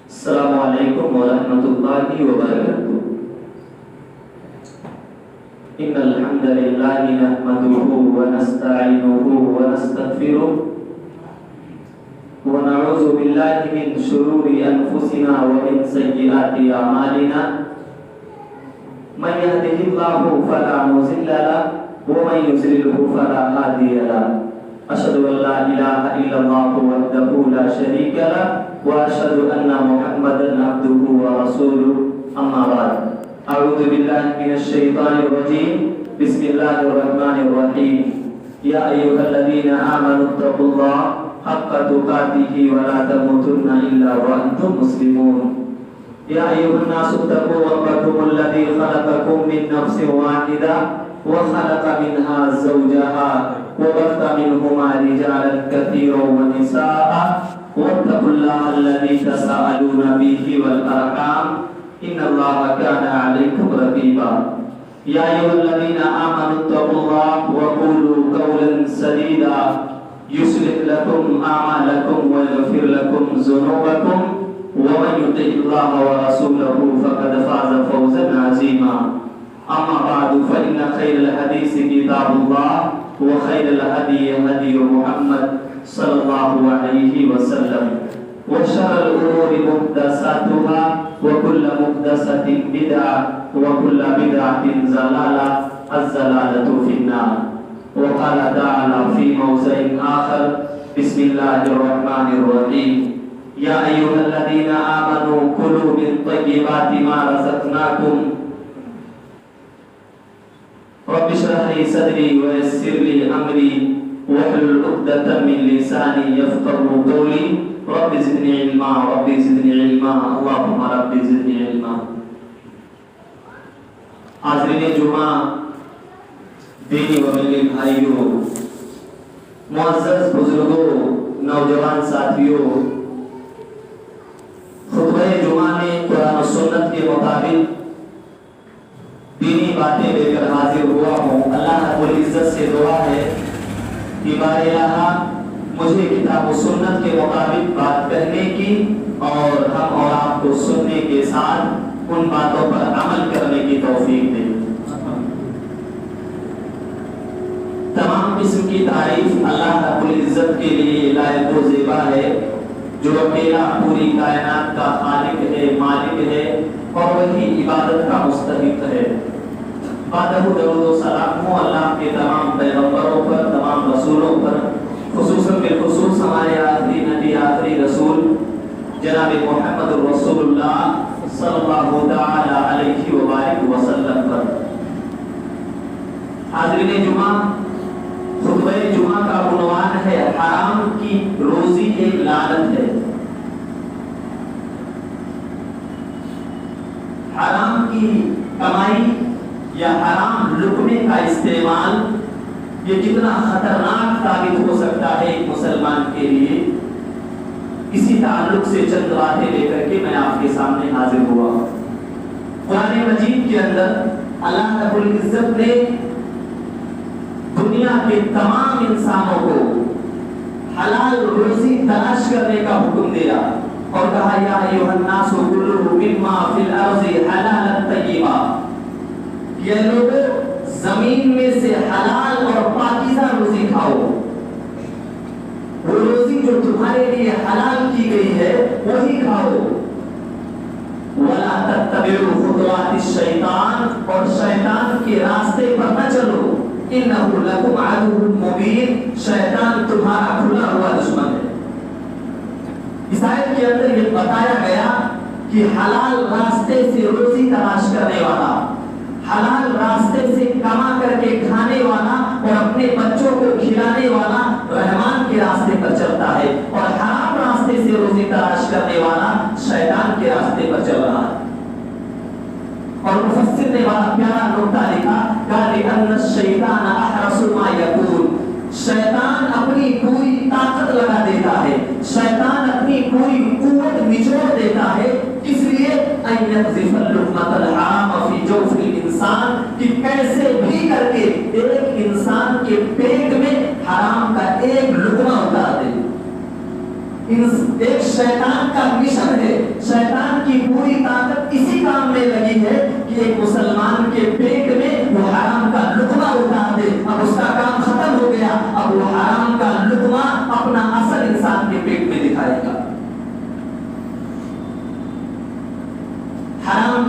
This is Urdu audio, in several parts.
السلام علیکم ورحمۃ اللہ وبرکاتہ۔ ان الحمد للہ نحمده ونستعینه ونستغفره ونعوذ باللہ من شرور انفسنا ومن سیئات اعمالنا من يهده الله فلا مضل له ومن يضلل فلا هادي له اشهد ان لا اله الا الله وحده لا شريك له واشهد ان محمدا عبده ورسوله اما بعد اعوذ بالله من الشيطان الرجيم بسم الله الرحمن الرحيم يا ايها الذين امنوا اتقوا الله حق تقاته ولا تموتن الا وانتم مسلمون يا ايها الناس اتقوا ربكم الذي خلقكم من نفس واحده وخلق منها زوجها وبث منهما رجالا كثيرا ونساء واتقوا الله الذي تساءلون به والارحام ان الله كان عليكم رقيبا يا ايها الذين امنوا اتقوا الله وقولوا قولا سديدا يصلح لكم اعمالكم ويغفر لكم ذنوبكم ومن يطع الله ورسوله فقد فاز فوزا عظيما اما بعد فان خير الحديث كتاب الله وخير الهدي هدي محمد صلى الله عليه وسلم وشر الأمور محدثاتها وكل محدثة بدعة وكل بدعة ضلالة الضلالة في النار وقال تعالى في موضع آخر بسم الله الرحمن الرحيم يا أيها الذين آمنوا كلوا من طيبات ما رزقناكم رب اشرح لي صدري ويسر لي أمري واحلل عقدة من لساني يفقهوا قولي رب زدني علما رب زدني علما اللهم رب زدنی علما۔ حاضرین جمعہ، دینی و ملی بھائیوں، معزز بزرگوں، نوجوان ساتھیوں، خطبہ جمعہ میں قرآن و سنت کے مطابق دینی باتیں لے کر حاضر ہوا ہوں۔ اللہ رب العزت سے دعا ہے کہ بار الہ مجھے کتاب و سنت کے مطابق بات کرنے کی اور ہم اور آپ کو سننے کے ساتھ ان باتوں پر عمل کرنے کی توفیق دے۔ تمام قسم کی تعریف اللہ رب العزت کے لیے لائق و زیبا ہے، جو اکیلا پوری کائنات کا خالق ہے، مالک ہے اور وہی عبادت کا مستحق ہے۔ بعدہ درود و سلام ہو اللہ کے تمام پیغمبروں پر، تمام رسولوں پر، خصوصاً بالخصوص ہمارے آخری نبی، آخری رسول جناب محمد رسول اللہ صلی اللہ تعالی علیہ وآلہ وسلم پر۔ حاضرین جمعہ، خطبہ جمعہ کا عنوان ہے حرام کی روزی ایک لعنت ہے۔ حرام کی کمائی یا حرام لقمے کا استعمال یہ کتنا خطرناک ثابت ہو سکتا ہے ایک مسلمان کے لیے، اسی تعلق سے چند باتیں لے کر کے میں آپ کے سامنے حاضر ہوا۔ قرآن مجید کے اندر اللہ رب العزت نے دنیا کے تمام انسانوں کو حلال روزی تلاش کرنے کا حکم دیا اور کہا یا ایھا الناس کلوا مما فی الارض حلالا طیبا، یہ لوگوں زمین میں سے حلال اور پاکیزہ روزی کھاؤ۔ وہ روزی جو تمہارے لیے حلال کی گئی ہے وہی کھاؤ۔ وَلَا تَتَّبِعُوا خُطُوَاتِ الشَّيْطَانِ، اور شیطان کے راستے پر نہ چلو۔ إِنَّهُ لَكُمْ عَدُوٌّ مُبِينٌ، شیطان تمہارا کھلا ہوا دشمن ہے۔ اس آیت کے اندر یہ بتایا گیا کہ حلال راستے سے روزی تلاش کرنے والا، حلال راستے سے کما کر کے کھانے والا اور اپنے بچوں کو کھلانے والا رحمان کے راستے پر چلتا ہے، اور حرام راستے سے روزی تلاش کرنے والا شیطان کے راستے پر چل رہا ہے۔ اور مفسر نے بڑا پیارا نقطہ لکھا کہ لِأَنَّ الشَّيْطَانَ أَحْرَصُ مَا يَكُونُ، شیطان اپنی پوری طاقت لگا دیتا ہے، شیطان اپنی پوری قوت نچوڑ دیتا ہے، اس لیے أَن يَقْذِفَ اللُّقْمَةَ الْحَرَامَ فِي جَوْفِ الْإِنسَانِ، کہ کیسے بھی کر کے ایک انسان کے پیٹ میں حرام کا ایک لقمہ اتار دے۔ ایک شیطان کا مشن ہے، شیطان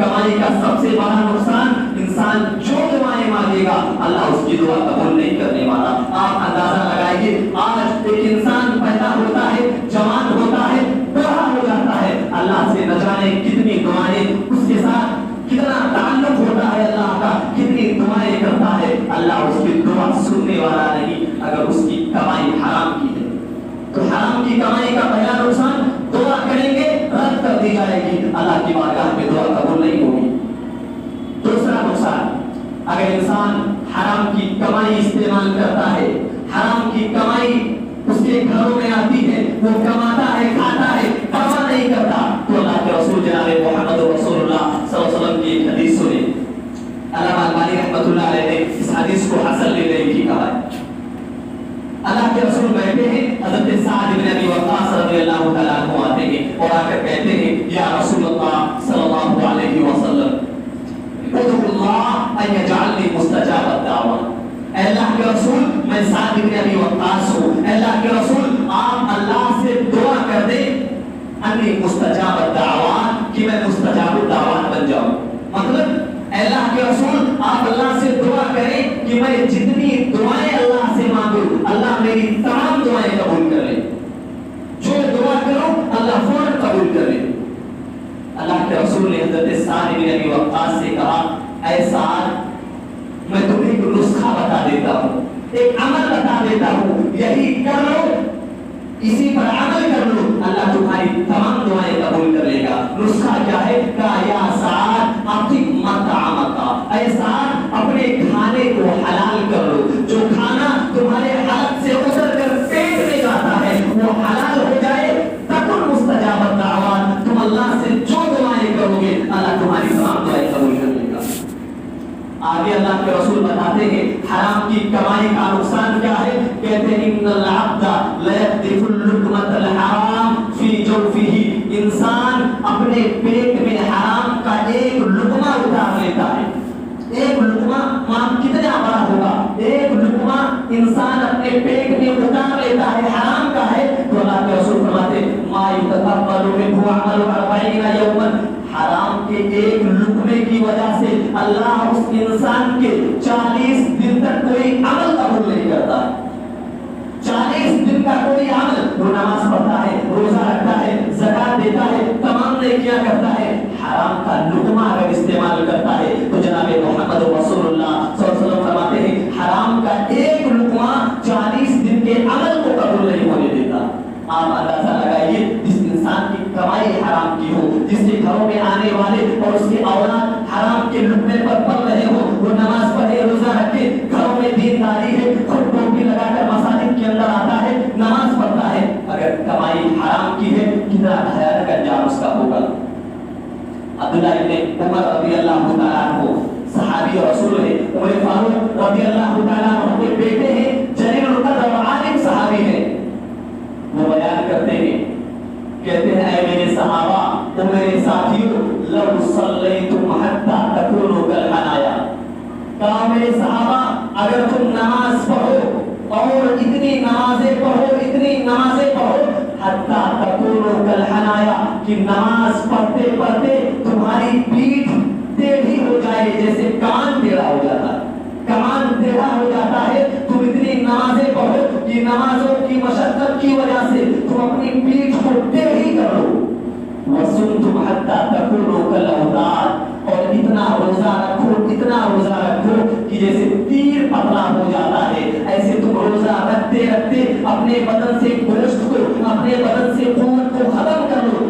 کمائی کا سب سے بڑا نقصان انسان جو دعائیں مانگے گا اللہ اس کی دعا قبول نہیں کرنے والا. آپ اندازہ لگائیے آج ایک انسان پیدا ہوتا ہے, جوان ہوتا ہے, بوڑھا ہو جاتا ہے, اللہ سے نہ جانے کتنی دعائیں اس کے ساتھ کتنا تعلق ہوتا ہے اللہ کا, کتنی دعائیں کرتا ہے, اللہ اس کی دعا سننے والا نہیں اگر اس کی کمائی حرام کی ہے. تو حرام کی کمائی کا پہلا نقصان دعا کریں گے رد کر دی جائے گی, اللہ کی بارگاہ میں دعا قبول نہیں ہوگی. دوسرا نقصان اگر انسان حرام کی کمائی استعمال کرتا ہے, حرام کی کمائی اس کے گھروں میں آتی ہے, وہ کماتا ہے, کھاتا ہے, پرواہ نہیں کرتا, تو اللہ کے رسول جناب محمد رسول اللہ صلی اللہ علیہ وسلم کی ایک حدیث سنیں. علامہ البانی رحمۃ اللہ علیہ نے اس حدیث کو حسن لینے کی کہا ہے. اللہ کے رسول بیٹھے ہیں, حضرت سعد بن ابی وقاص رضی اللہ تعالیٰ عنہ آتے ہیں اور آ کر کہتے ہیں یا رسول اللہ صلی اللہ علیہ وسلم ادعو اللہ ان یجعلنی مستجاب الدعوات. اے اللہ کے رسول میں سعد بن ابی وقاص ہوں, اے اللہ کے رسول آپ اللہ سے دعا کر دیں انی مستجاب الدعوات کہ میں مستجاب الدعوات بن جاؤں. مطلب اے اللہ کے رسول آپ اللہ سے دعا کریں کہ میں جتنی دعائیں اللہ سے مانگوں اللہ میری تمام دعائیں قبول کر لے, جو دعا کروں اللہ فوراً قبول کر لے. اللہ کے رسول نے حضرت سعد بن ابی وقاص سے کہا اے سعد میں تمہیں ایک نسخہ بتا دیتا ہوں, ایک عمل بتا دیتا ہوں, یہی کر لو, اسی پر عمل کر لو, اللہ تمہاری تمام دعائیں قبول کر لے گا. نسخہ کیا ہے؟ کہا یا سعد اطعم مطعمک, اے سعد اپنے کھانے کو حلال کر لو, جو کھانا تمہارے حلق سے اتر کر پیٹ میں جاتا ہے وہ حلال ہو جائے, تکن مستجاب الدعوات, تم اللہ سے جو دعائیں کرو گے اللہ تمہاری تمام دعائیں قبول کر لے گا. آگے اللہ کے رسول بتاتے ہیں حرام کی کمائی کا نقصان کیا ہے. کہتے ہیں ان العبد لیقذف اللقمۃ الحرام فی جوفہ, انسان اپنے پیٹ میں حرام کا ایک لقمہ اتار لیتا ہے. ایک لقمہ کتنا بڑا ہوگا, ایک لقمہ انسان اپنے پیٹ میں اتار لیتا ہے, حرام کا ہے. تو اللہ کے رسول فرماتے ما یتقبل منہ عمل 40 یوما, حرام کے ایک لقمے کی وجہ سے اللہ اس انسان کے 40 دن تک کوئی عمل قبول نہیں کرتا. 40 دن کا کوئی عمل, وہ نماز پڑھتا ہے, روزہ رکھتا ہے, زکات دیتا ہے, تمام نیکیاں کرتا ہے, حرام کا لقمہ اگر استعمال کرتا ہے تو جناب محمد رسول اللہ صلی اللہ علیہ وسلم فرماتے ہیں حرام کا ایک لقمہ 40 دن کے عمل کو قبول نہیں ہونے دیتا. آپ اندازہ لگائیے جس انسان کی کمائی حرام کی ہو, جس کے گھروں میں آنے والے اور اس کے اولاد حرام کے لقمے پر پل رہے ہو, وہ نماز پڑھے, روزہ رکھے, گھروں میں دینداری ہے, خود ٹوپی لگا کر مساجد کے اندر آتا ہے, نماز پڑھتا ہے, اگر کمائی حرام کی ہے کتنا بھیانک انجام اس کا ہوگا. عبداللہ ابن عمر رضی اللہ تعالیٰ عنہ صحابی رسول ہے, عمر فاروق رضی اللہ تعالیٰ عنہ کے بیٹے ہیں, جلیل القدر اور عالم صحابی ہیں. وہ بیان کرتے ہیں, کہتے ہیں اے میرے صحابہ, او میرے ساتھیوں, لو صلیتم حتی تکونوا کالحنایا, کہا میرے صحابہ اگر تم نماز پڑھو اور اتنی نمازیں پڑھو, اتنی نمازیں پڑھو حتی تکونوا کالحنایا, کہ نماز پڑھتے پڑھتے تمہاری پیٹھ ٹیڑھی ہو جائے جیسے کمان ٹیڑھا ہو جاتا ہے, کمان ٹیڑھا ہو جاتا ہے. تم اتنی نمازیں پڑھو کہ نمازوں کی مشقت کی وجہ سے تم اپنی پیٹھ کو ٹیڑھی کر لو. وَصُمْتُمْ حَتَّى تَكُونُوا كَالْأَوْتَادِ, اور اتنا روزہ رکھو, اتنا روزہ رکھو کہ جیسے تیر پتلا ہو جاتا ہے, ایسے تم روزہ رکھتے رکھتے اپنے بدن سے گوشت کو, اپنے بدن سے قوت کو ختم کر لو,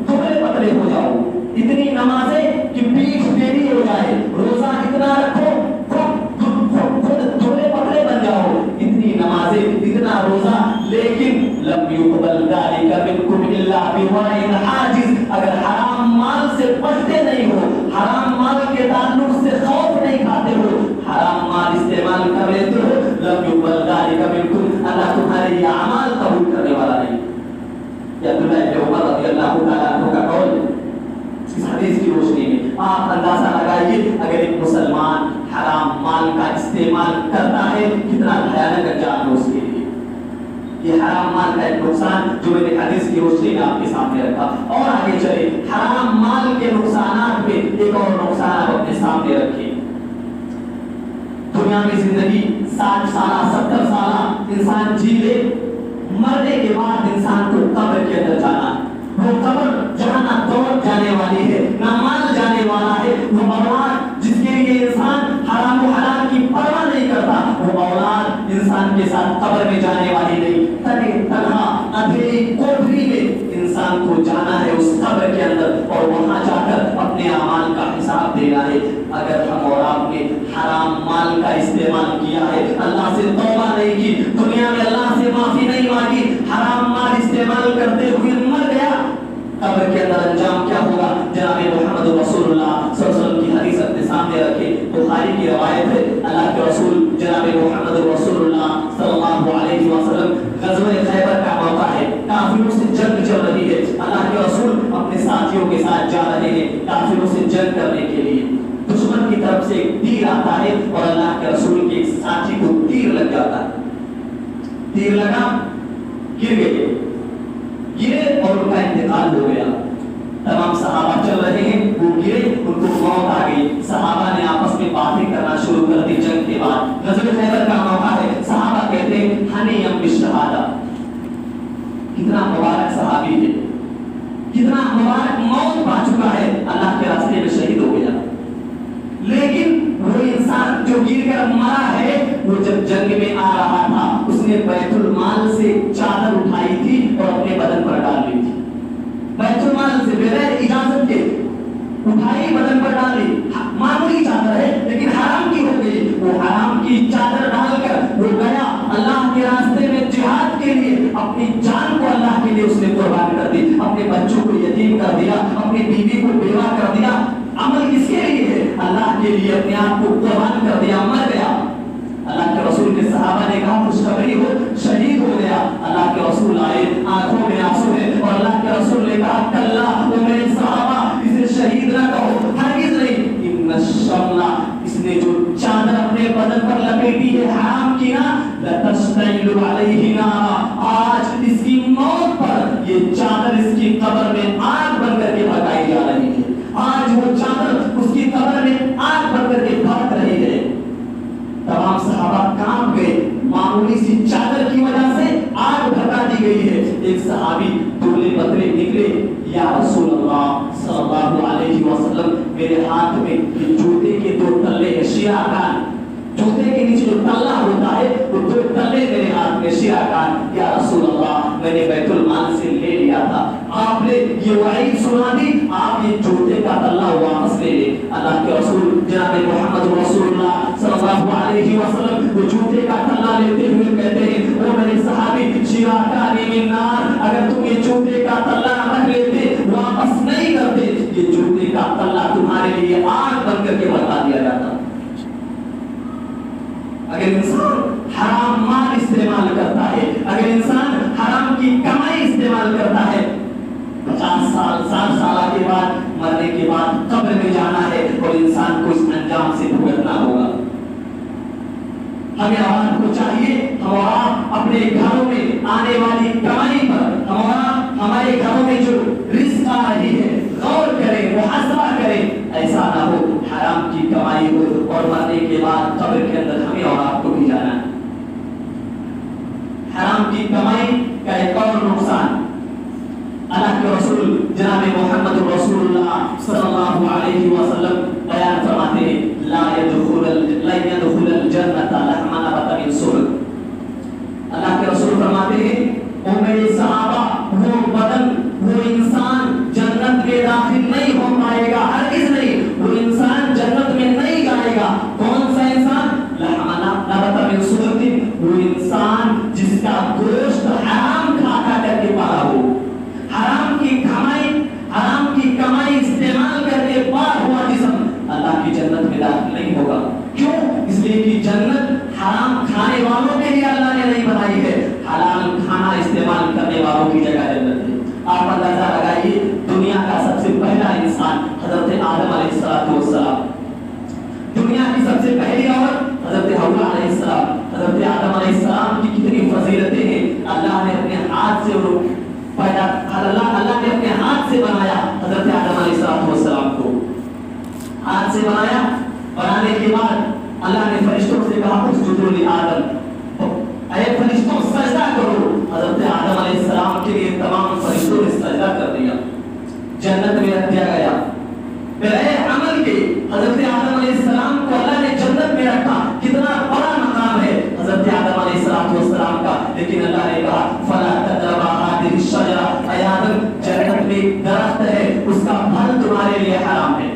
دبلے پتلے ہو جاؤ. اتنی نمازیں کہ پیٹھ ٹیڑھی ہو جائے, روزہ اتنا رکھو خود دبلے پتلے بن جاؤ, اتنی نمازیں, اتنا روزہ, لیکن لم يقبل ذلك منكم الا بورع حاجز. اگر حرام مال سے بچتے نہیں ہو, حرام مال کے تعلق سے خوف نہیں کھاتے ہو, حرام مال استعمال کر لیتے ہو, لم يقبل ذلك منكم, اللہ تمہارے یہ اعمال قبول کرنے والا نہیں. یا عبداللہ ابن عمر رضی اللہ تعالیٰ عنہ کا قول اس حدیث کی روشنی میں آپ اندازہ لگائیے اگر ایک مسلمان حرام مال کا استعمال کرتا ہے کتنا بھیانک انجام ہے اس کے لیے. یہ حرام مال کا ایک نقصان جو میں نے حدیث کی روشنی میں آپ کے سامنے رکھا. اور آگے چلے حرام مال کے نقصانات پہ ایک اور نقصان آپ اپنے سامنے رکھیں. دنیا میں زندگی 60 سالہ 70 سالہ انسان جی لے, مرنے کے بعد انسان کو قبر کے اندر جانا. وہ قبر جہاں نہ دولت جانے والی ہے نہ مال جانے والا ہے. وہ اولاد جس کے لیے انسان حرام و حلال کی پرواہ نہیں کرتا, وہ اولاد انسان کے ساتھ قبر میں جانے والی نہیں. تنے تنہا اندھیری کوٹری میں انسان کو جانا ہے اس قبر کے اندر, اور وہاں جا کر اپنے اعمال کا حساب دینا ہے. اگر ہم اور آپ نے حرام مال کا استعمال کیا ہے, اللہ سے توبہ نہیں کی, دنیا میں اللہ سے معافی نہیں مانگی, حرام مال استعمال کرتے ہوئے مر گیا, قبر کے اندر انجام کیا ہوگا؟ جناب محمد رسول اللہ صلی اللہ علیہ وسلم کی حدیث اپنے سامنے رکھے. بخاری کی روایت ہے, اللہ کے رسول جناب محمد رسول اللہ صلی اللہ علیہ وسلم غزوہ خیبر کا موقع ہے, کافروں سے جنگ چل رہی ہے, اللہ کے رسول اپنے ساتھیوں کے ساتھ جا رہے ہیں کافروں سے جنگ کرنے کے لیے. دشمن کی طرف سے ایک تیر آتا ہے اور اللہ کے رسول کے ایک ساتھی کو تیر لگ جاتا ہے. تیر لگا, گر گئے, گرے اور ان کا انتقال ہو گیا. تمام صحابہ چل رہے ہیں, وہ گرے, ان کو موت آ گئی. صحابہ نے آپس میں باتیں کرنا شروع کر دی. جنگ کے بعد غزوہ خیبر کا موقع ہے, صحابہ کہتے ہیں ہنیئم بالشہادہ, کتنا مبارک صحابی ہے, کتنا مبارک موت پا چکا ہے, اللہ کے راستے میں شہید ہو گیا. لیکن وہ انسان جو گر کر مرا ہے, وہ جب جنگ میں آ رہا تھا اس نے بیت المال سے چادر اٹھائی تھی اور اپنے بدن پر ڈال لی تھی. بیت المال سے بغیر اجازت کے اٹھائی, بدن پر ڈالی. معمولی چادر ہے لیکن حرام کی ہو گئی. وہ حرام کی چادر ڈال کر وہ گیا اللہ کے راستے میں جہاد کے لیے, اپنی جان کو اللہ کے لیے اس نے قربان کر دی, اپنے بچوں کو یتیم کر دیا, اپنی بیوی کو بیوہ کر دیا. عمل کس کے لیے ہے؟ اللہ کے لیے اپنے آپ کو قربان کر دیا, مر گیا. اللہ کے رسول کے صحابہ نے کہا خوشخبری ہو, شہید ہو گیا. اللہ کے رسول آئے, آنکھوں میں آنسو ہے, اور اللہ کے رسول نے کہا کلا, وہ میرے صحابہ اسے شہید نہ کہو, ہرگز نہیں. ان الشملہ, اس نے جو چادر اپنے بدن پر لپیٹی ہے حرام کی نا, لتشتعل علیہ نارا, آج اس کی موت پر یہ چادر اس کی قبر میں آگ بن کر کے بھڑکائی جا رہی ہے. آج وہ چادر اس کی قبر میں آگ بن کر کے بھڑک رہی ہے. تمام صحابہ کانپ گئے, معمولی سی چادر کی وجہ سے آگ بھڑکا دی گئی ہے. ایک صحابی دبلے پتلے نکلے, یا رسول اللہ صلی اللہ علیہ وسلم, میرے ہاتھ میں جوتے کے 2 تلے ہیں, شیعہ کان, جوتے کے نیچے جو تلا ہوتا ہے وہ 2 تلے میرے ہاتھ میں, شیعہ کان. یا رسول اللہ, میں نے بیت المال سے لے لیا تھا, آپ نے یہ وعید سنا دی, آپ یہ جوتے کا تلا واپس لے لے. اللہ کے رسول جناب محمد رسول اللہ صلی اللہ علیہ وسلم وہ جوتے کا تلا لیتے ہوئے کہتے ہیں, وہ میرے صحابی شیعہ من نار, اگر تم یہ جوتے کا تلا رکھ لیتے, واپس نہیں کرتے, یہ جوتے کا تلا تمہارے لیے آگ بن کر کے بتا دیا جاتا. اگر انسان حرام مال استعمال کرتا ہے, اگر انسان حرام کی کمائی استعمال کرتا ہے, 50 سال 60 سال کے بعد مرنے کے بعد قبر میں جانا ہے اور انسان کو اس انجام سے بھگتنا ہوگا. ہمیں عوام کو چاہیے ہم آپ اپنے گھروں میں آنے والی کمائی پر, ہمارے گھروں میں جو رزق آ رہی ہے غور کریں, محاسبہ کریں, ایسا نہ ہو حرام کی کمائی ہو اور مرنے کے بعد قبر کے اندر ہمیں اور آپ کو بھی جانا ہے. حرام کی کمائی کا ایک اور نقصان, اللہ کے رسول جناب محمد رسول اللہ صلی اللہ علیہ وسلم بیان فرماتے ہیں, لا يدخل الجنة لحم نبت من سر. اللہ کے رسول فرماتے ہیں, او میرے صحابہ, وہ بدن, وہ انسان جنت میں داخل نہیں ہو پائے گا, ہرگز نہیں. وہ انسان جنت میں نہیں جائے گا. کون سا انسان؟ لحم نبت من سر, وہ انسان جس کا گوشت حرام کھا کر کے پالا ہو, حرام کی کمائی استعمال کر کے پار ہوا جسم اللہ کی جنت میں داخل نہیں ہوگا. کیوں؟ اس لیے کہ جنت حرام کھانے والوں کے لیے اللہ نے نہیں بنائی ہے, حلال کھانا استعمال کرنے والوں کی ہاتھ سے بنایا. بنانے کے بعد اللہ نے فرشتوں سے کہا اسجدوا لآدم، اے فرشتوں سجدہ کرو. حضرت آدم علیہ السلام کے لیے تمام فرشتوں نے سجدہ کر دیا، جنت میں رکھ دیا گیا. پھر اے عمل کے حضرت آدم علیہ السلام کو اللہ نے جنت میں رکھا. کتنا بڑا مقام ہے حضرت آدم علیہ السلام کا. لیکن اللہ نے کہا فلا تقربا هذه الشجرة، اے آدم جنت میں درخت ہے، اس کا پھل تمہارے لیے حرام ہے،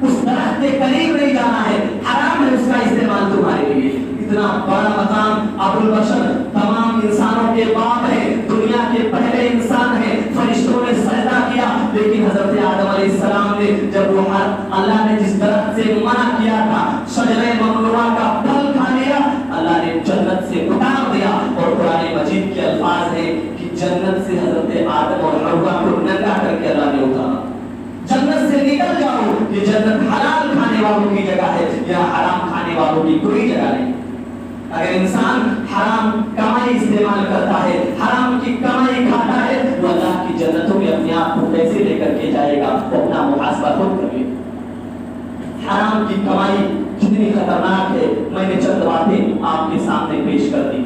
اس درخت کے قریب نہیں جانا ہے، حرام ہے اس کا استعمال تمہارے لیے. اتنا بڑا مقام ابو البشر تمام انسانوں کے باپ ہے، دنیا کے پہلے انسان ہے. فرشتوں نے سجدہ کیا، لیکن حضرت آدم علیہ السلام نے جب وہ اللہ نے جس درخت سے منع کیا تھا شجرہ ممنوعہ کا پھل کھا لیا، اللہ نے جنت سے اتار دیا. اور قرآن مجید کے الفاظ ہیں کہ جنت سے حضرت آدم اور حوا کو ننگا کر کے اللہ نے اتارا. جنت سے نکل جاؤ، یہ جنت حلال کھانے والوں کی جگہ ہے، یا حرام کھانے والوں کی کوئی جگہ نہیں. اگر انسان حرام کمائی استعمال کرتا ہے، حرام کی کمائی کھاتا ہے، وہ اللہ کی جنتوں میں اپنے آپ کو کیسے لے کر کے جائے گا؟ وہ اپنا محاسبہ خود کر لے. حرام کی کمائی کتنی خطرناک ہے، میں نے چند باتیں آپ کے سامنے پیش کر دی.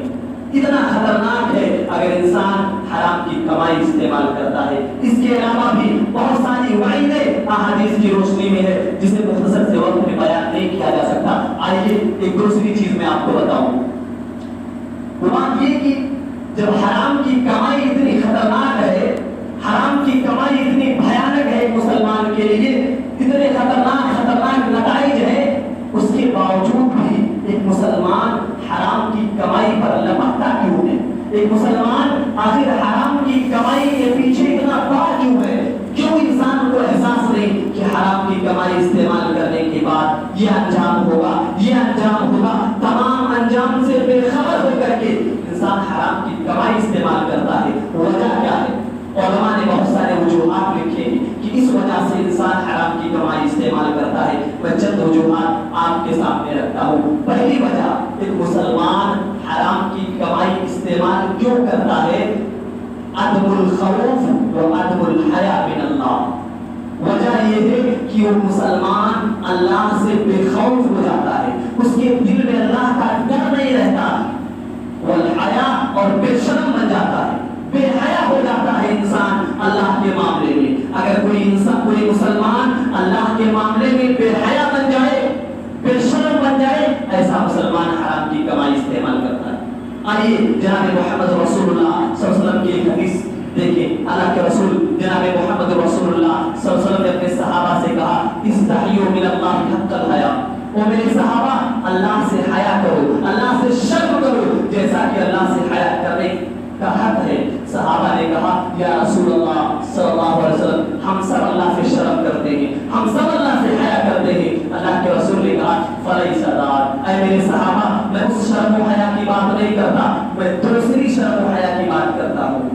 اتنا خطرناک ہے اگر انسان حرام کی کمائی استعمال کرتا ہے. اس کے علاوہ بھی بہت ساری وعیدیں احادیث کی روشنی میں ہے جسے مختصر سے وقت میں بیان نہیں کیا جا سکتا. آئیے ایک دوسری چیز میں آپ کو بتاؤں. بات یہ کہ جب حرام کی کمائی اتنی خطرناک ہے، حرام کی کمائی اتنی بھیانک ہے مسلمان کے لیے، اتنے خطرناک نتائج ہیں، اس کے باوجود بھی ایک مسلمان حرام کی کمائی پر لپکتا کیوں ہے؟ ایک مسلمان آخر حرام کی کمائی کے پیچھے اتنا پڑا کیوں ہے؟ کیوں انسان کو احساس نہیں کہ حرام کی کمائی استعمال کرنے کے بعد یہ انجام ہوگا، یہ انجام ہوگا؟ تمام انجام سے بے خبر ہو کر کے انسان حرام کی کمائی استعمال کرتا ہے. وجہ کیا ہے؟ علماء نے بہت سارے وجوہات لکھے ہیں کہ اس وجہ سے انسان حرام کی کمائی استعمال کرتا ہے. میں چند وجوہات آپ کے سامنے رکھتا ہوں. پہلی وجہ، ایک مسلمان حرام کی کمائی استعمال کیوں کرتا ہے؟ عدم الخوف و عدم الحیا من اللہ. وجہ یہ ہے کہ وہ مسلمان اللہ سے بے خوف ہو جاتا ہے، اس کے دل میں اللہ کا ڈر نہیں رہتا، والحیا اور بے شرم بن جاتا ہے، بے حیا ہو جاتا ہے انسان اللہ کے معاملے میں. اگر کوئی مسلمان اللہ کے معاملے میں بے حیا بن جائے، بے شرم بن جائے، ایسا مسلمان حرام کی کمائی استعمال کرتا ہے. آئیے جناب محمد رسول اللہ صلی اللہ علیہ وسلم کی ایک حدیث دیکھیں. اللہ کے رسول جناب محمد رسول اللہ صلی اللہ علیہ وسلم نے اپنے صحابہ سے کہا استحیوا من اللہ حق الحیا. او میرے صحابہ، اللہ سے حیا کرو، اللہ سے شرم کرو جیسا کہ اللہ سے حیا کرنے کا حق ہے. صحابہ نے کہا یا رسول اللہ صلی اللہ علیہ وسلم، ہم سب اللہ سے شرم کرتے ہیں، ہم سب اللہ سے حیا کرتے ہیں. اللہ کے رسول نے کہا فلیس ذاک، اے میرے صحابہ، میں اس شرم و حیا کی بات نہیں کرتا، میں دوسری شرم و حیا کی بات کرتا ہوں.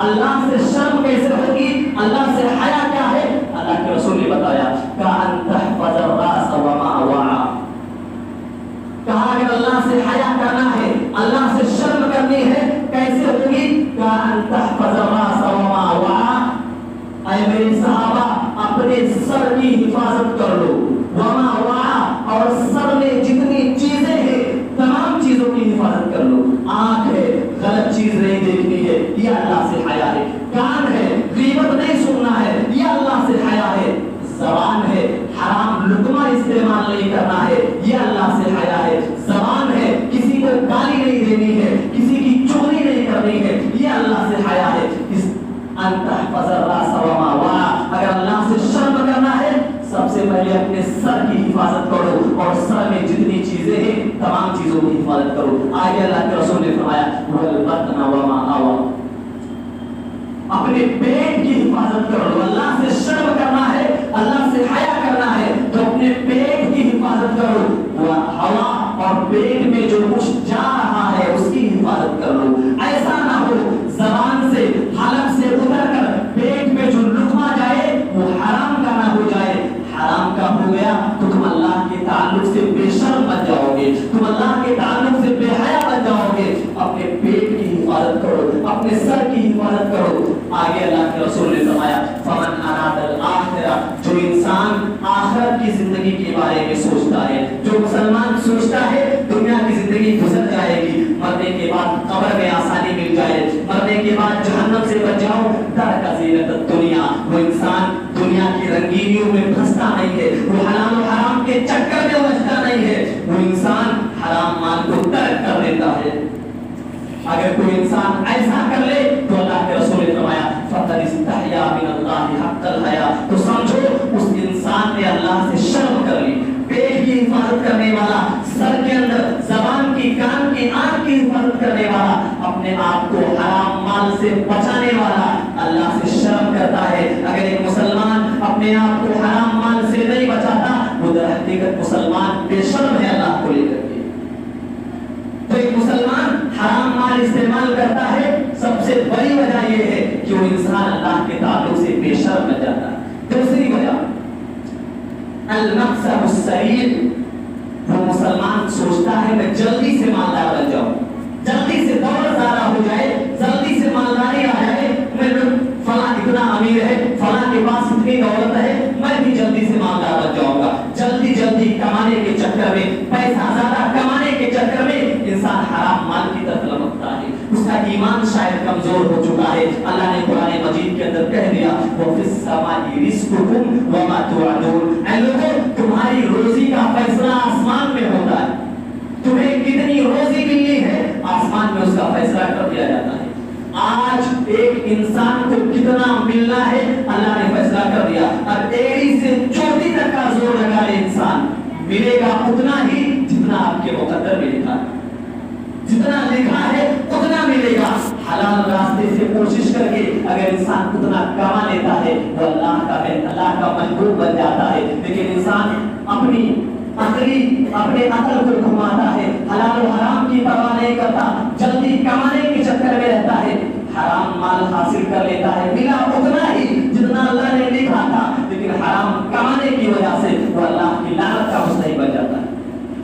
اللہ سے شرم کیسے ہوگی؟ اللہ سے حیا کیا ہے؟ اللہ کے رسول نے بتایا کأن تحفظ الراس وما وعى. کہا اگر اللہ سے حیا کرنا ہے، اللہ سے شرم کرنی ہے، کیسے ہوگی؟ کأن تحفظ الراس وما وعى. اے میرے صحابہ، اپنے سر کی حفاظت کر لو، وما وعى، اور سر میں جتنی چیزیں ہیں تمام چیزوں کی حفاظت کر لو. آنکھ ہے، غلط چیز نہیں دیکھنی ہے، یہ اللہ سے حیا ہے. کان ہے، غیبت نہیں سننا ہے، یہ اللہ سے حیا ہے. زبان ہے، حرام لقمہ استعمال نہیں کرنا ہے، یہ اللہ سے حیا ہے. زبان ہے، کسی کو گالی نہیں دینی ہے، کسی کی چغلی نہیں کرنی ہے، یہ اللہ سے حیا ہے. ان تحفظ الراس وما وعى، اگر اللہ سے شرم کرنا ہے سب سے پہلے اپنے سر کی حفاظت کرو، اور سر میں جتنی چیزیں ہیں تمام چیزوں کی حفاظت کرو. آگے اللہ کے رسول نے فرمایا والبطن وما آوى، اپنے پیٹ کی حفاظت کرو. اللہ سے شرم کرنا ہے، اللہ سے حیا کرنا ہے تو اپنے پیٹ کی حفاظت کرو. ہوا اور پیٹ میں جو کچھ جا رہا ہے اس کی حفاظت کر لو. ایسا نہ ہو زبان سے، حلق سے اتر کر پیٹ میں جو لقمہ جائے وہ حرام کا نہ ہو جائے. حرام کا ہو گیا تو تم اللہ کے تعلق سے بے شرم بن جاؤ گے، تم اللہ کے تعلق سے بے حیا بن جاؤ گے. اپنے پیٹ کی حفاظت کرو، اپنے سر کی حفاظت کرو. آگے اللہ کے رسول زینت الدنیا، وہ انسان دنیا کی رنگینیوں میں پھنستا نہیں ہے، وہ حلال و حرام کے چکر میں الجھتا نہیں ہے، وہ انسان حرام مال کو ترک کر دیتا ہے۔ اگر کوئی انسان ایسا کر لے تو اللہ کے رسول نے فرمایا فقد استحیا من اللہ حق الحیا، تو سمجھو اس انسان نے اللہ سے شرم کر لی۔ پیٹ کی حفاظت کرنے والا، سر کے اندر زبان کی، کان کی، آنکھ کی حفاظت کرنے والا، اپنے آپ کو حرام مال سے بچانے والا اللہ سے شرم کرتا ہے۔ اگر ایک مسلمان اپنے آپ کو حرام مال سے نہیں بچاتا وہ در حقیقت مسلمان بے شرم ہے اللہ کو لے کر کے۔ تو ایک مسلمان حرام مال استعمال کرتا ہے، سب سے بڑی وجہ یہ ہے کہ وہ انسان اللہ کے تعلق سے بے شرم بن جاتا ہے۔ دوسری وجہ المقصد السریع، وہ مسلمان سوچتا ہے میں جلدی سے مالدار بن جاؤں، جلدی سے دولت زیادہ ہو جائے، جلدی سے مالداری آ جائے، میں فلاں اتنا امیر ہے، فلاں کے پاس اتنی دولت ہے، میں بھی جلدی سے مالدار بن جاؤں گا۔ جلدی جلدی کمانے کے چکر میں، پیسہ زیادہ کمانے کے چکر میں انسان حرام مال کی طرف لپکتا ہے، اس کا ایمان شاید کمزور ہو چکا ہے۔ اللہ نے قرآن مجید کے اندر کہہ دیا وَفِي السَّمَاءِ رِزْقُكُمْ وَمَا تُوعَدُونَ، اے لوگوں تمہاری روزی کا فیصلہ آسمان میں ہوتا ہے، تمہیں کتنی روزی ملنی ہے آسمان میں اس کا فیصلہ کر دیا جاتا ہے۔ آج ایک انسان کو کتنا ملنا ہے اللہ نے فیصلہ کر دیا، اور ایڑی سے چوٹی تک کا زور لگا لے انسان، ملے گا اتنا ہی جتنا آپ کے مقدر میں لکھا ہے، جتنا لکھا ہے اتنا ملے گا۔ حلال راستے سے کوشش کر کے اگر انسان اتنا کما لیتا ہے وہ اللہ کا محبوب بن جاتا ہے، لیکن انسان اپنی اپنے عقل کو گھماتا ہے، حلال و حرام کی پرواہ نہیں کرتا، جلدی کمانے کے چکر میں رہتا ہے، حرام مال حاصل کر لیتا ہے، ملا اتنا ہی جتنا اللہ نے لکھا تھا، لیکن حرام کمانے کی وجہ سے وہ اللہ کی لعنت کا مستحق بن جاتا ہے۔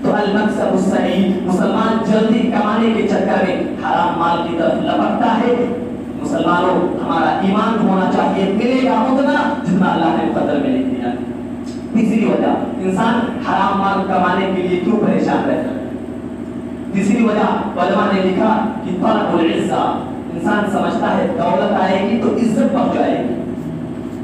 تو المقصد الصحیح، مسلمان جلدی کمانے کے چکر میں حرام مال کی طرف لپکتا ہے۔ مسلمانوں ہمارا ایمان ہونا چاہیے ملے گا اتنا جتنا اللہ نے مقدر میں لکھ دیا۔ تیسری وجہ انسان حرام مال کمانے کے لیے کیوں پریشان رہتا ہے؟ تیسری وجہ علماء نے لکھا کہ طلب العزہ، انسان سمجھتا ہے دولت آئے گی تو عزت بڑھ جائے گی،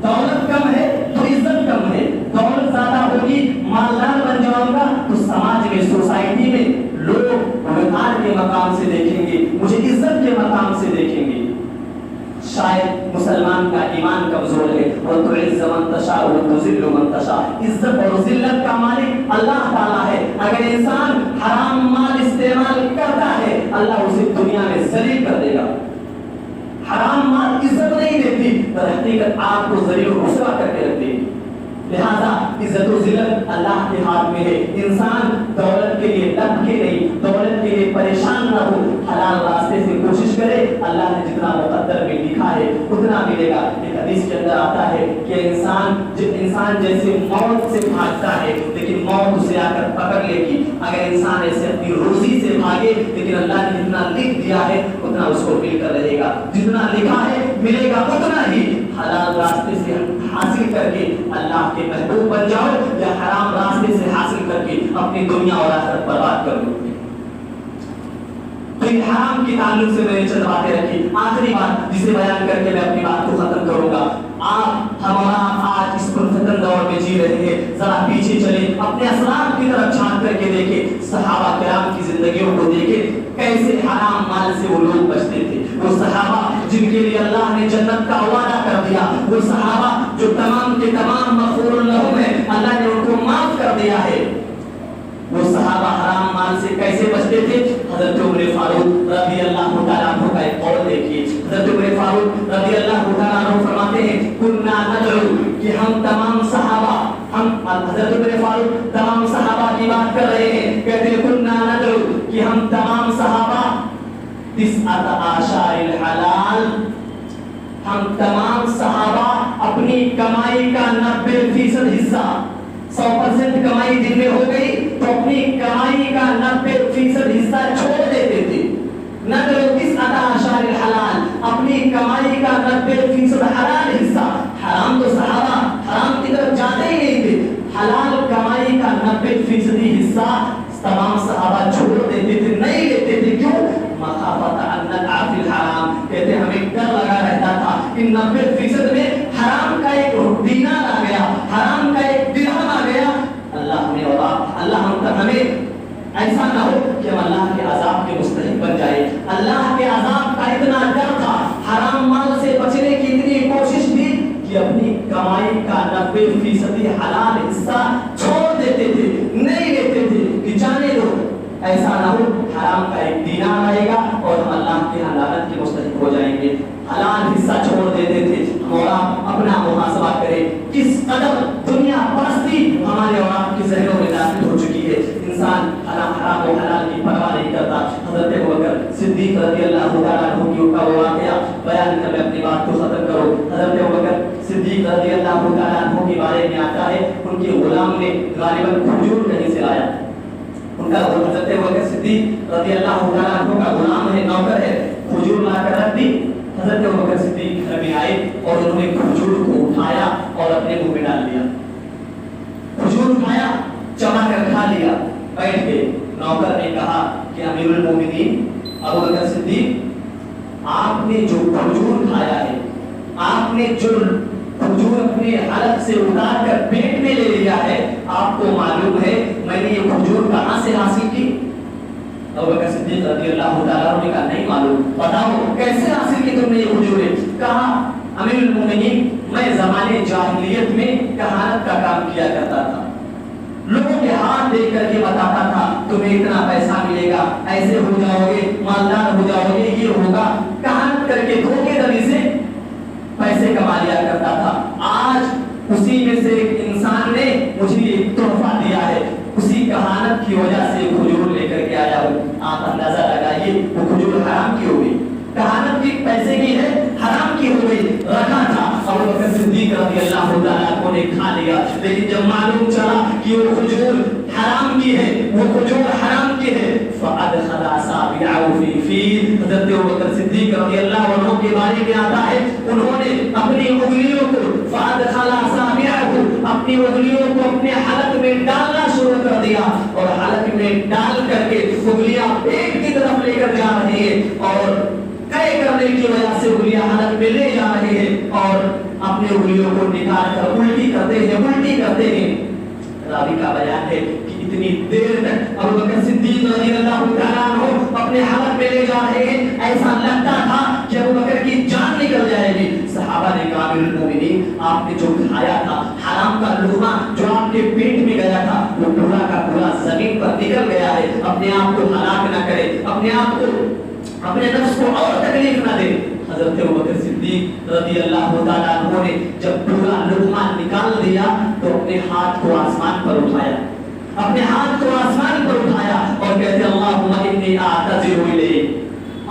دولت کم ہے تو عزت کم ہے، دولت زیادہ ہوگی مالدار بن جاؤں گا تو سماج میں، سوسائٹی میں لوگ وقار کے مقام سے دیکھیں گے، مجھے عزت کے مقام سے دیکھیں گے۔ شاید مسلمان کا ایمان کمزور ہے، وَتُعِزَّ مَن تَشَاءُ وَتُذِلُّ مَن تَشَاءُ، عزت اور ذلت کا مالک اللہ تعالیٰ ہے۔ اگر انسان حرام مال استعمال کرتا ہے اللہ اسے دنیا میں ذلیل کر دے گا۔ حرام مال عزت نہیں دیتی، در حقیقت آپ کو ذلیل و رسوا کر کے رکھ دے گی۔ لہذا عزت و ذلت اللہ کے ہاتھ میں ہے۔ انسان دولت کے لیے لپکے نہیں، دولت کے لیے پریشان نہ ہو، حلال راستے سے کوشش کرے، اللہ نے جتنا مقدر میں لکھا ہے اتنا ملے گا۔ ایک حدیث کے اندر آتا ہے کہ انسان جیسے موت سے بھاگتا ہے لیکن موت اسے آ کر پکڑ لے گی، اگر انسان ایسے اپنی روزی سے بھاگے لیکن اللہ نے جتنا لکھ دیا ہے اتنا اس کو مل کر رہے گا، جتنا لکھا ہے ملے گا اتنا ہی۔ حلال راستے سے حاصل کر کے اللہ کے محبوب بن جاؤ یا حرام راستے سے حاصل کر کے اپنی دنیا اور آخرت برباد کر دو۔ تو حرام کے تعلق سے میں نے چند باتیں رکھی۔ آخری بات جسے بیان کر کے میں اپنی بات کو ختم کروں گا، ہمارا آج اس پرفتن دور میں جی رہے ہیں، ذرا پیچھے چلے، اپنے اسلاف کی طرف جھانک کر کے دیکھیں، صحابہ کرام کی زندگیوں کو دیکھیں، کیسے حرام مال سے وہ لوگ بچتے تھے۔ وہ صحابہ جن کے لیے اللہ نے جنت کا وعدہ کر دیا، وہ صحابہ جو تمام کے تمام مغفور لہم ہیں، اللہ نے ان کو معاف کر دیا ہے، وہ صحابہ حرام مال سے کیسے بچتے تھے؟ حضرت عمر فاروق رضی اللہ تعالیٰ عنہ کا ایک قول دیکھیے۔ حضرت عمر فاروق رضی اللہ تعالیٰ عنہ فرماتے ہیں کننا ندعو، کہ ہم تمام صحابہ، حضرت عمر فاروق تمام صحابہ کی بات کر رہے ہیں، کہتے ہیں کننا ندعو، کہ ہم تمام صحابہ تسعۃ اعشار الحلال، ہم تمام صحابہ اپنی کمائی کا 90% حصہ، 100% کمائی جن میں ہو گئی تو اپنی کمائی کا 90% حصہ چھوڑ دیتے تھے۔ ندعو تسعۃ اعشار الحلال، اپنی کمائی کا 90% حلال حصہ، حرام تو صحابہ حرام کی طرف جاتے ہی نہیں تھے، حلال کمائی کا 90% حصہ تمام صحابہ چھوڑ دیتے تھے، نہیں لیتے تھے۔ کیوں؟ مخافۃ ان نقع فی الحرام، کہتے ہمیں ڈر لگا رہتا تھا کہ 90% میں حرام کا ایک دینار آ گیا, حرام کا ایک درہم آ گیا, اللہ ہمیں اور اللہ ہم تک ہمیں ایسا نہ ہو کہ ہم اللہ کے عذاب کے مستحق بن جائے. اللہ کے عذاب کا اتنا ڈر تھا, حرام مال سے بچنے کی اتنی کوشش تھی کہ اپنی کمائی کا 90% حلال حصہ چھوڑ دیتے تھے, نہیں لیتے تھے کہ جانے دو, ایسا نہ ہو حرام کا ایک دینار آئے گا اور ہم اللہ کے لعنت کے مستحق ہو جائیں گے. حلال حصہ چھوڑ دیتے تھے. اور آپ اپنا محاسبہ کریں کس قدر دنیا پرستی ہمارے اور آپ کی ذہنوں میں داخل ہو چکی ہے. انسان حرام و حلال کی پرواہ نہیں کرتا. حضرت ابوبکر صدیق رضی اللہ تعالیٰ عنہ کا وہ واقعہ بیان کر میں اپنی بات کو ختم کروں. حضرت ابوبکر صدیق رضی اللہ تعالیٰ عنہ کے بارے میں آتا ہے ان کے غلام نے غالباً کھجور کہیں سے لایا. ان کا حضرت ابوبکر صدیق رضی اللہ تعالیٰ عنہ کا غلام ہے, نوکر ہے, کھجور لا کر رکھ دی. حضرت ابوبکر صدیق گھر میں آئے اور انہوں نے کھجور کو اٹھایا اور اپنے منہ میں ڈال دیا. کھجور اٹھایا, چبا کر کھا لیا, بیٹھ گئے. نوکر نے کہا کہ امیر المومنین ابوبکر صدیق, آپ نے جو کھجور کھایا ہے, آپ نے جو کھجور اپنے حلق سے اتار کر پیٹ میں لے لیا ہے, آپ کو معلوم ہے میں نے یہ کھجور کہاں سے حاصل کی؟ ابوبکر صدیق رضی اللہ تعالیٰ عنہ نے کہا نہیں معلوم, بتاؤ کیسے حاصل کی تم نے یہ کھجوریں؟ کہا امیر المومنین میں زمانے جاہلیت میں کہانت کا کام کیا کرتا تھا, لوگوں کے ہاتھ دیکھ کر کے بتاتا تھا تمہیں اتنا پیسہ ملے گا, ایسے ہو جاؤ گے, مالدار ہو جاؤ گے, یہ ہوگا. کہانت کر کے دھوکے دھڑی سے پیسے کما لیا کرتا تھا. آج اسی میں سے ایک انسان نے مجھے ایک تحفہ دیا ہے, اسی کہانت کی وجہ سے کھجور لے کر کے آیا ہوں. آپ اندازہ لگائیے وہ کھجور حرام کی ہو گئی, کہانت کی پیسے کی ہے, حرام کی ہو گئی. رکھا تھا ابوبکر صدیق رضی اللہ تعالیٰ عنہ نے کھا لیا, لیکن جب معلوم چلا کہ وہ کھجور حرام کی ہے, وہ کھجور حرام کی ہے, فأدخل أصابعه في فيه. حضرت ابوبکر صدیق رضی اللہ عنہ کے بارے میں آتا ہے انہوں نے اپنی انگلیوں کو فأدخل أصابعه, اپنی انگلیوں کو اپنے حلق میں ڈالنا شروع کر دیا, اور حلق میں ڈال کر کے انگلیاں پیٹ کی طرف لے کر جا رہے ہیں, اور کئے کرنے کی وجہ سے انگلیاں حلق میں لے جا رہے ہیں, اور اپنے انگلیوں کو نکال کر الٹی کرتے ہیں. راوی کا بیان ہے کہ اتنی دیر تک ابوبکر صدیق رضی اللہ تعالیٰ عنہ اپنے حلق میں لے جا رہے ہیں, ایسا لگتا تھا کہ ابوبکر کی جان نکل جائے گی. صحابہ نے کہا امیر المومنین آپ نے جو کھایا تھا حرام کا لقمہ جو آپ کے پیٹ میں گیا تھا وہ پورا کا پورا زمین پر نکل گیا ہے, اپنے آپ کو ہلاک نہ کرے, اپنے آپ کو اپنے نفس کو اور تکلیف نہ دے. حضرت ابوبکر صدیق رضی اللہ تعالیٰ عنہ نے جب پورا لقمہ نکال دیا تو اپنے ہاتھ کو آسمان پر اٹھایا, اپنے ہاتھ کو آسمان پر اٹھایا اور کہتے اللہم انی اعتذر الیک,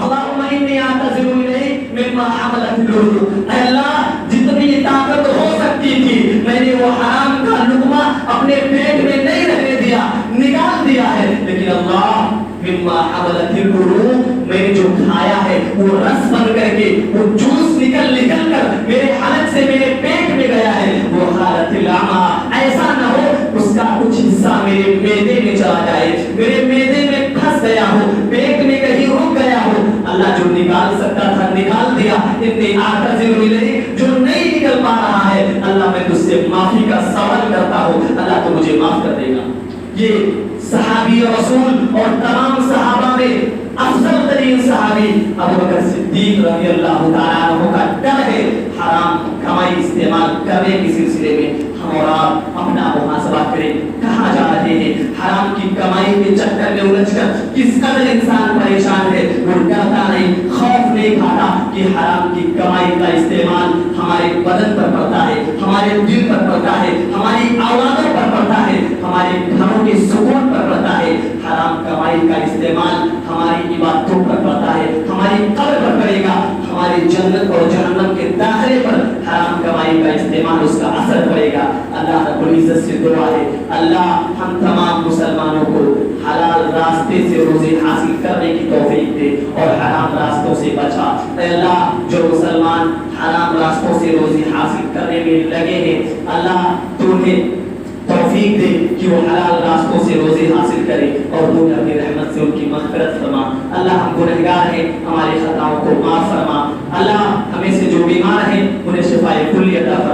اللہم انی اعتذر الیک مما حملت الارض. اے اللہ جتنی طاقت ہو سکتی تھی میں نے وہ حرام کا لقمہ اپنے پیٹ میں نہیں رہنے دیا, نکال دیا ہے, لیکن اللہ مما حملت الارض, میں نے جو کھایا ہے وہ رس بن کر کے وہ جوس نکل کر میرے حلق سے میرے پیٹ میں گیا ہے. وہ حالت العما, ایسا نہ ہو اس کا کچھ حصہ میرے معدے میں چلا جائے, میرے معدے میں پھنس گیا ہو, پیٹ میں کہیں رک گیا ہو. اللہ جو نکال سکتا تھا نکال دیا. اتنی اعتذر الیک, جو نہیں نکل پا رہا ہے اللہ میں تجھ سے معافی کا سوال کرتا ہوں, اللہ تو مجھے معاف کر دے گا. یہ صحابی رسول اور تمام صحابہ میں افضل ترین صحابی ابوبکر صدیق رضی اللہ تعالیٰ عنہ کا ڈر ہے حرام کمائی استعمال کرنے کے سلسلے میں. ہم اور آپ اپنا محاسبہ کریں, کہاں جا رہے ہیں؟ حرام کی کمائی کے چکر میں الجھ کر کس قدر انسان پریشان ہے. وہ ڈرتا نہیں, خوف نہیں کھاتا کہ حرام کی کمائی کا استعمال ہمارے بدن پر پڑتا ہے, ہمارے دل پر پڑتا ہے, ہماری اولادوں پر پڑتا ہے, ہمارے گھروں کے سکون پر پڑتا ہے. حرام کمائی کا استعمال ہماری عبادتوں پر پڑتا ہے, ہماری قبر پر پڑے گا, ہماری جنت اور جہنم کے داخلے پر حرام کمائی کا استعمال اس کا اثر پڑے گا. اللہ رب العزت سے دعا ہے اللہ ہم تمام مسلمانوں کو حلال راستے سے روزی حاصل کرنے کی توفیق دے اور حرام راستوں سے بچا. اے اللہ جو مسلمان حرام راستوں سے روزی حاصل کرنے میں لگے ہیں اللہ تو انہیں توفیق دے کہ وہ حلال راستوں سے روزی حاصل کرے اور تو اپنی رحمت سے ان کی مغفرت فرما. اللہ ہم گنہگار ہیں, ہماری خطاؤں کو معاف فرما. اللہ ہمیں سے جو بیمار ہیں انہیں شفائے کلی عطا فرما.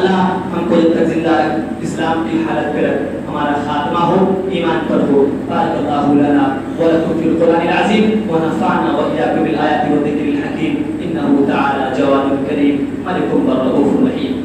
اللہ ہم کو جب تک زندہ رکھ، اسلام کی حالت پہ رکھ، ہمارا خاتمہ ہو ایمان پر ہو. بارک اللہ لنا ولکم فی القرآن العظیم ونفعنا وإیاکم بالآیات والذکر الحکیم انہ تعالی جواد کریم ملک رؤوف رحیم.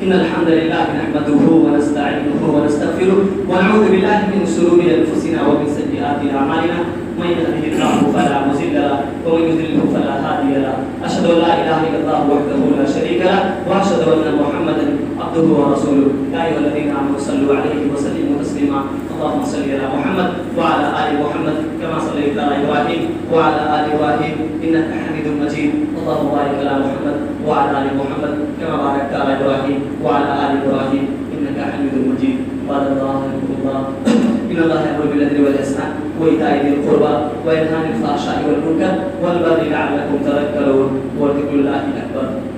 إن الحمد لله نحمده ونستعينه ونستغفره ونعوذ بالله من شرور أنفسنا ومن سيئات أعمالنا من يهده الله فلا مضل له ومن يضلل فلا هادي له أشهد أن لا إله إلا الله وحده لا شريك له وأشهد أن محمدا عبده ورسوله. يا أيها الذين آمنوا صلوا عليه وسلموا تسليما. اللهم صل على محمد وعلى آل محمد كما صليت على إبراهيم وعلى آل إبراهيم إنك حميد مجيد. اللهم بارك على محمد وعلى آل محمد كما باركت على إبراهيم وعلى آل إبراهيم إنك حميد مجيد. قال الله إن الله يأمر بالعدل والإحسان وإيتاء ذي القربى وينهى عن الفحشاء والمنكر والبغي لعلكم تذكرون. ولذكر الله أكبر.